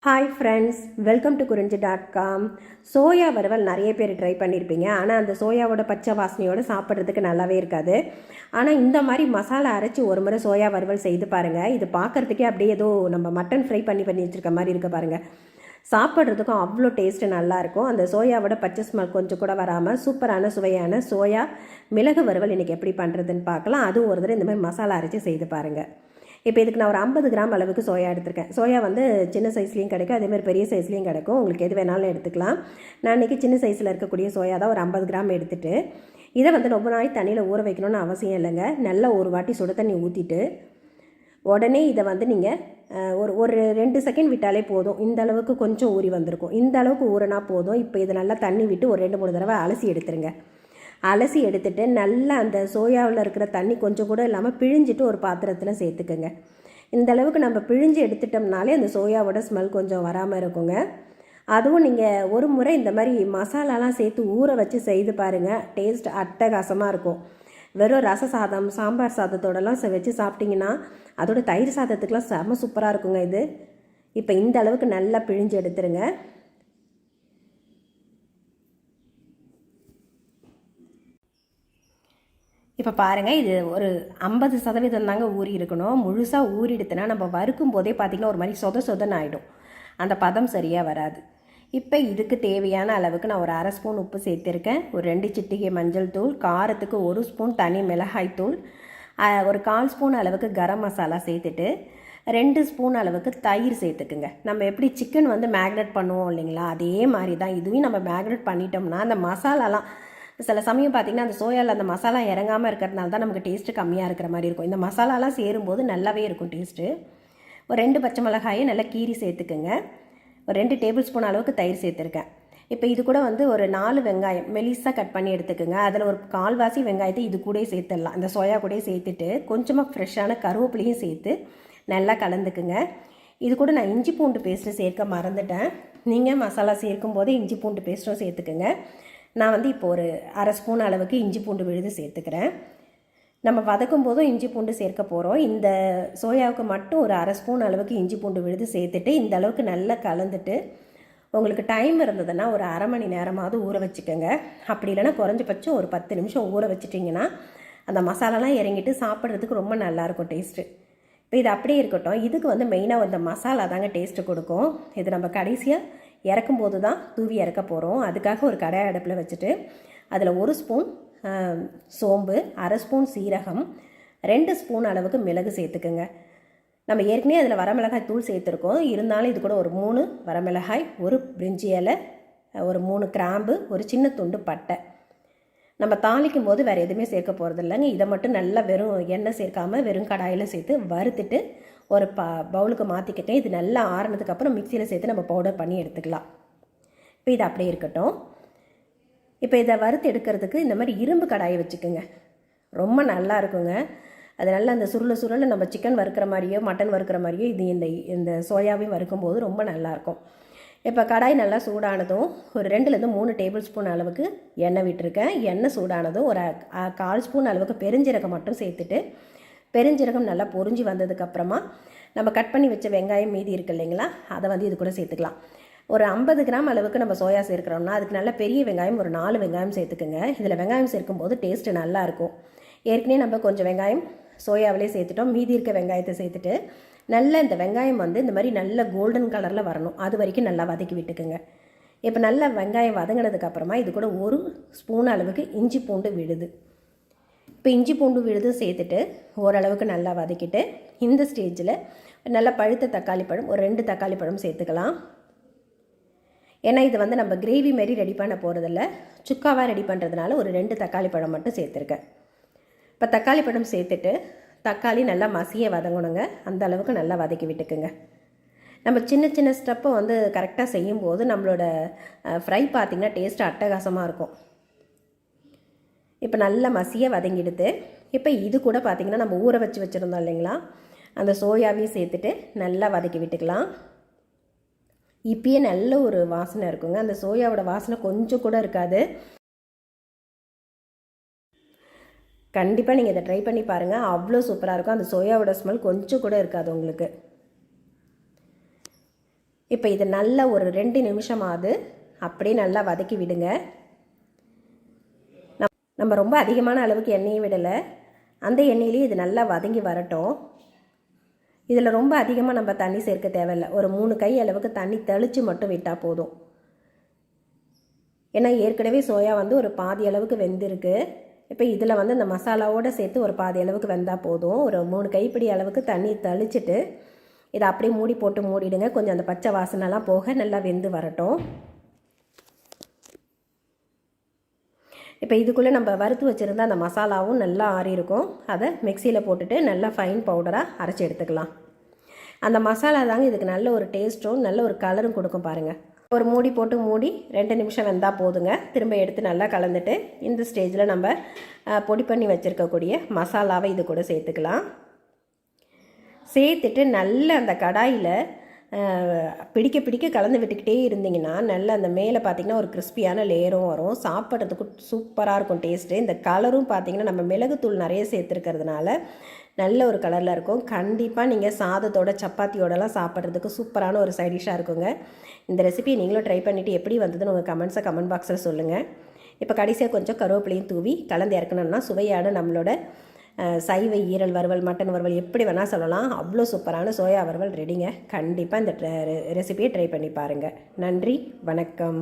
Hi friends, welcome to குறிஞ்சி.com. Soya வறுவல் நிறைய பேர் ட்ரை பண்ணியிருப்பீங்க. ஆனால் அந்த சோயாவோட பச்சை வாசனையோடு சாப்பிட்றதுக்கு நல்லாவே இருக்காது. ஆனால் இந்த மாதிரி மசாலா அரைச்சி ஒரு முறை சோயா வறுவல் செய்து பாருங்கள். இது பார்க்குறதுக்கே அப்படியே ஏதோ நம்ம மட்டன் ஃப்ரை பண்ணி வச்சுருக்க மாதிரி இருக்க பாருங்கள். சாப்பிட்றதுக்கும் அவ்வளோ டேஸ்ட்டு நல்லாயிருக்கும். அந்த சோயாவோட பச்சை ஸ்மெல் கொஞ்சம் கூட வராமல் சூப்பரான சுவையான சோயா மிளகு வறுவல் இன்றைக்கி எப்படி பண்ணுறதுன்னு பார்க்கலாம். அதுவும் ஒரு தடவை இந்த மாதிரி மசாலா அரைச்சி செய்து பாருங்கள். இப்போ இதுக்கு நான் ஒரு 50 கிராம் அளவுக்கு சோயா எடுத்திருக்கேன். சோயா வந்து சின்ன சைஸ்லேயும் கிடைக்கும், அதேமாதிரி பெரிய சைஸ்லேயும் கிடைக்கும். உங்களுக்கு எது வேணாலும் எடுத்துக்கலாம். நான் இன்றைக்கி சின்ன சைஸில் இருக்கக்கூடிய சோயா தான் ஒரு 50 கிராம் எடுத்துகிட்டு இதை வந்து ரொம்ப நாள் தண்ணியில் ஊற வைக்கணும்னு அவசியம் இல்லைங்க. நல்லா ஒரு வாட்டி சுடு தண்ணி ஊற்றிட்டு உடனே இதை வந்து நீங்கள் ஒரு 2 செகண்ட் விட்டாலே போதும். இந்த அளவுக்கு கொஞ்சம் ஊறி வந்திருக்கும். இந்த அளவுக்கு ஊறினா போதும். இப்போ இதை நல்லா தண்ணி விட்டு ஒரு 2-3 தடவை அலசி எடுத்துருங்க. அலசி எடுத்துகிட்டு நல்லா அந்த சோயாவில் இருக்கிற தண்ணி கொஞ்சம் கூட இல்லாமல் பிழிஞ்சிட்டு ஒரு பாத்திரத்தில் சேர்த்துக்குங்க. இந்த அளவுக்கு நம்ம பிழிஞ்சு எடுத்துட்டோம்னாலே அந்த சோயாவோட ஸ்மெல் கொஞ்சம் வராமல் இருக்குங்க. அதுவும் நீங்கள் ஒரு முறை இந்த மாதிரி மசாலாலாம் சேர்த்து ஊற வச்சு செய்து பாருங்கள். டேஸ்ட் அட்டகாசமாக இருக்கும். வெறும் ரச சாதம், சாம்பார் சாதத்தோடலாம் வச்சு சாப்பிட்டிங்கன்னா அதோட தயிர் சாதத்துக்கெலாம் செம்ம சூப்பராக இருக்குங்க இது. இப்போ இந்த அளவுக்கு நல்லா பிழிஞ்சு எடுத்துருங்க. இப்போ பாருங்கள், இது ஒரு 50% தாங்க ஊறி இருக்கணும். முழுசாக ஊறிடுத்துனா நம்ம வறுக்கும் போதே பார்த்திங்கன்னா ஒரு மாதிரி சொதன்னு ஆகிடும். அந்த பதம் சரியாக வராது. இப்போ இதுக்கு தேவையான அளவுக்கு நான் ஒரு 1/2 ஸ்பூன் உப்பு சேர்த்துருக்கேன். ஒரு 2 சிட்டிகை மஞ்சள் தூள், காரத்துக்கு 1 ஸ்பூன் தனி மிளகாய் தூள், ஒரு 1/4 ஸ்பூன் அளவுக்கு கரம் மசாலா சேர்த்துட்டு 2 ஸ்பூன் அளவுக்கு தயிர் சேர்த்துக்குங்க. நம்ம எப்படி சிக்கன் வந்து மேக்னேட் பண்ணுவோம் இல்லைங்களா, அதே மாதிரி தான் இதுவும் நம்ம மேக்னேட் பண்ணிட்டோம்னா அந்த மசாலாலாம் சில சமயம் பார்த்திங்கன்னா அந்த சோயாவில் அந்த மசாலா இறங்காமல் இருக்கிறதுனால தான் நமக்கு டேஸ்ட்டு கம்மியாக இருக்கிற மாதிரி இருக்கும். இந்த மசாலாலாம் சேரும்போது நல்லாவே இருக்கும் டேஸ்ட்டு. ஒரு 2 பச்சை மிளகாயை நல்லா கீரி சேர்த்துக்குங்க. ஒரு 2 டேபிள் ஸ்பூன் அளவுக்கு தயிர் சேர்த்துருக்கேன். இப்போ இது கூட வந்து ஒரு 4 வெங்காயம் மெலிசாக கட் பண்ணி எடுத்துக்கோங்க. அதில் ஒரு 1/4 வெங்காயத்தை இது கூட சேர்த்துடலாம். இந்த சோயா கூட சேர்த்துட்டு கொஞ்சமாக ஃப்ரெஷ்ஷான கருவேப்பிலையும் சேர்த்து நல்லா கலந்துக்குங்க. இது கூட நான் இஞ்சி பூண்டு பேஸ்ட்டு சேர்க்க மறந்துட்டேன். நீங்கள் மசாலா சேர்க்கும் போது இஞ்சி பூண்டு பேஸ்ட்டும் சேர்த்துக்குங்க. நான் வந்து இப்போ ஒரு 1/2 ஸ்பூன் அளவுக்கு இஞ்சி பூண்டு விழுது சேர்த்துக்கிறேன். நம்ம வதக்கும் போதும் இஞ்சி பூண்டு சேர்க்க போகிறோம். இந்த சோயாவுக்கு மட்டும் ஒரு 1/2 ஸ்பூன் அளவுக்கு இஞ்சி பூண்டு விழுது சேர்த்துட்டு இந்த அளவுக்கு நல்லா கலந்துட்டு உங்களுக்கு டைம் இருந்ததுன்னா ஒரு 1/2 மணி நேரமாவது ஊற வச்சுக்கோங்க. அப்படி இல்லைன்னா குறைஞ்சபட்சம் ஒரு 10 நிமிஷம் ஊற வச்சிட்டிங்கன்னா அந்த மசாலாலாம் இறங்கிட்டு சாப்பிட்றதுக்கு ரொம்ப நல்லாயிருக்கும் டேஸ்ட்டு. இப்போ இது அப்படியே இருக்கட்டும். இதுக்கு வந்து மெயினாக அந்த மசாலா தாங்க டேஸ்ட்டு கொடுக்கும். இது நம்ம கடைசியாக இறக்கும்போது தான் தூவி இறக்க போகிறோம். அதுக்காக ஒரு கடாய் அடுப்பில் வச்சுட்டு அதில் 1 ஸ்பூன் சோம்பு, 1/2 ஸ்பூன் சீரகம், 2 ஸ்பூன் அளவுக்கு மிளகு சேர்த்துக்குங்க. நம்ம ஏற்கனவே அதில் வரமிளகாய் தூள் சேர்த்துருக்கோம். இருந்தாலும் இது கூட ஒரு 3 வரமிளகாய், ஒரு பிரிஞ்சி இலை, ஒரு 3 கிராம்பு, ஒரு சின்ன துண்டு பட்டை. நம்ம தாளிக்கும் போது வேறு எதுவுமே சேர்க்க போகிறது இல்லைங்க. இதை மட்டும் நல்லா வெறும் எண்ணெய் சேர்க்காமல் வெறும் கடாயில் சேர்த்து வறுத்துட்டு ஒரு பவுலுக்கு மாற்றிக்கங்க. இது நல்லா ஆறுனதுக்கப்புறம் மிக்சியில் சேர்த்து நம்ம பவுடர் பண்ணி எடுத்துக்கலாம். இப்போ இது அப்படியே இருக்கட்டும். இப்போ இதை வறுத்து எடுக்கிறதுக்கு இந்த மாதிரி இரும்பு கடாயை வச்சுக்கோங்க. ரொம்ப நல்லா இருக்குங்க. அது நல்லா அந்த சுருளை நம்ம சிக்கன் வறுக்கிற மாதிரியோ மட்டன் வறுக்கிற மாதிரியோ இது இந்த சோயாவையும் வறுக்கும்போது ரொம்ப நல்லாயிருக்கும். இப்போ கடாய் நல்லா சூடானதும் ஒரு 2-3 டேபிள் ஸ்பூன் அளவுக்கு எண்ணெய் விட்டுருக்கேன். எண்ணெய் சூடானதும் ஒரு 1/4 ஸ்பூன் அளவுக்கு பெருஞ்சீரகம் மட்டும் சேர்த்துட்டு பெருஞ்சீரகம் நல்லா பொரிஞ்சு வந்ததுக்கப்புறமா நம்ம கட் பண்ணி வச்ச வெங்காயம் மீதி இருக்குது இல்லைங்களா, அதை வந்து இது கூட சேர்த்துக்கலாம். ஒரு 50 கிராம் அளவுக்கு நம்ம சோயா சேர்க்குறோம்னா அதுக்கு நல்ல பெரிய வெங்காயம் ஒரு 4 வெங்காயம் சேர்த்துக்குங்க. இதில் வெங்காயம் சேர்க்கும்போது டேஸ்ட்டு நல்லாயிருக்கும். ஏற்கனவே நம்ம கொஞ்சம் வெங்காயம் சோயாவிலே சேர்த்துட்டோம். மீதி இருக்க வெங்காயத்தை சேர்த்துட்டு நல்லா இந்த வெங்காயம் வந்து இந்த மாதிரி நல்ல கோல்டன் கலரில் வரணும். அது வரைக்கும் நல்லா வதக்கி விட்டுக்குங்க. இப்போ நல்லா வெங்காயம் வதங்கினதுக்கப்புறமா இது கூட 1 ஸ்பூன் அளவுக்கு இஞ்சி பூண்டு விழுது. இப்போ இஞ்சி பூண்டு விழுது சேர்த்துட்டு ஓரளவுக்கு நல்லா வதக்கிட்டு இந்த ஸ்டேஜில் நல்லா பழுத்த தக்காளி பழம் ஒரு 2 தக்காளி பழம் சேர்த்துக்கலாம். ஏன்னா இது வந்து நம்ம கிரேவி மாரி ரெடி பண்ண போகிறதில்ல, சுக்காவாக ரெடி பண்ணுறதுனால ஒரு 2 தக்காளி பழம் மட்டும் சேர்த்துருக்கேன். இப்போ தக்காளி பழம் சேர்த்துட்டு தக்காளி நல்லா மசிய வதங்கணுங்க. அந்த அளவுக்கு நல்லா வதக்கி விட்டுக்குங்க. நம்ம சின்ன ஸ்டெப்பை வந்து கரெக்டாக செய்யும்போது நம்மளோட ஃப்ரை பார்த்திங்கன்னா டேஸ்ட்டு அட்டகாசமாக இருக்கும். இப்போ நல்லா மசிய வதங்கிடுது. இப்போ இது கூட பார்த்திங்கன்னா நம்ம ஊற வச்சு வச்சுருந்தோம் இல்லைங்களா, அந்த சோயாவையும் சேர்த்துட்டு நல்லா வதக்கி விட்டுக்கலாம். இப்பயே நல்ல ஒரு வாசனை இருக்குங்க. அந்த சோயாவோட வாசனை கொஞ்சம் கூட இருக்காது. கண்டிப்பாக நீங்கள் இதை ட்ரை பண்ணி பாருங்கள். அவ்வளோ சூப்பராக இருக்கும். அந்த சோயாவோட ஸ்மெல் கொஞ்சம் கூட இருக்காது உங்களுக்கு. இப்போ இது நல்லா ஒரு 2 நிமிஷமாவது அப்படியே நல்லா வதக்கி விடுங்க. நம்ம ரொம்ப அதிகமான அளவுக்கு எண்ணெயை விடலை, அந்த எண்ணெயிலேயே இது நல்லா வதங்கி வரட்டும். இதில் ரொம்ப அதிகமாக நம்ம தண்ணி சேர்க்க தேவையில்லை, ஒரு 3 கை அளவுக்கு தண்ணி தெளித்து மட்டும் விட்டால் போதும். ஏன்னா ஏற்கனவே சோயா வந்து ஒரு பாதி அளவுக்கு வெந்திருக்கு. இப்போ இதில் வந்து இந்த மசாலாவோடு சேர்த்து ஒரு பாதி அளவுக்கு வெந்தால் போதும். ஒரு 3 கைப்பிடி அளவுக்கு தண்ணி தெளிச்சிட்டு இதை அப்படியே மூடி போட்டு மூடிடுங்க. கொஞ்சம் அந்த பச்சை வாசனைலாம் போக நல்லா வெந்து வரட்டும். இப்போ இதுக்குள்ளே நம்ம வறுத்து வச்சுருந்த அந்த மசாலாவும் நல்லா ஆறி இருக்கும். அதை மிக்சியில் போட்டுட்டு நல்லா ஃபைன் பவுடராக அரைச்சி எடுத்துக்கலாம். அந்த மசாலா தாங்க இதுக்கு நல்ல ஒரு டேஸ்ட்டும் நல்ல ஒரு கலரும் கொடுக்கும் பாருங்கள். ஒரு மூடி போட்டு மூடி 2 நிமிஷம் வெந்தால் போதுங்க. திரும்ப எடுத்து நல்லா கலந்துட்டு இந்த ஸ்டேஜில் நம்ம பொடி பண்ணி வச்சுருக்கக்கூடிய மசாலாவை இது கூட சேர்த்துக்கலாம். சேர்த்துட்டு நல்ல அந்த கடாயில் பிடிக்க பிடிக்க கலந்து விட்டுக்கிட்டே இருந்தீங்கன்னா நல்ல அந்த மேலே பார்த்திங்கன்னா ஒரு கிறிஸ்பியான லேயரும் வரும். சாப்பிட்றதுக்கு சூப்பராக இருக்கும் டேஸ்ட்டு. இந்த கலரும் பார்த்திங்கன்னா நம்ம மிளகுத்தூள் நிறைய சேர்த்துருக்கிறதுனால நல்ல ஒரு கலரில் இருக்கும். கண்டிப்பாக நீங்கள் சாதத்தோட சப்பாத்தியோடலாம் சாப்பிட்றதுக்கு சூப்பரான ஒரு சைட் டிஷ்ஷாக இருக்குங்க. இந்த ரெசிபியை நீங்களும் ட்ரை பண்ணிவிட்டு எப்படி வந்ததுன்னு உங்கள் கமெண்ட்ஸை கமெண்ட் பாக்ஸில் சொல்லுங்கள். இப்போ கடைசியாக கொஞ்சம் கருவேப்பிலையும் தூவி கலந்து இறக்கணும்னா சுவையான நம்மளோட சைவ ஈரல் வறுவல், மட்டன் வறுவல் எப்படி வேணால் சொல்லலாம், அவ்வளோ சூப்பரான சோயா வறுவல் ரெடிங்க. கண்டிப்பாக இந்த ரெசிபியை ட்ரை பண்ணி பாருங்கள். நன்றி, வணக்கம்.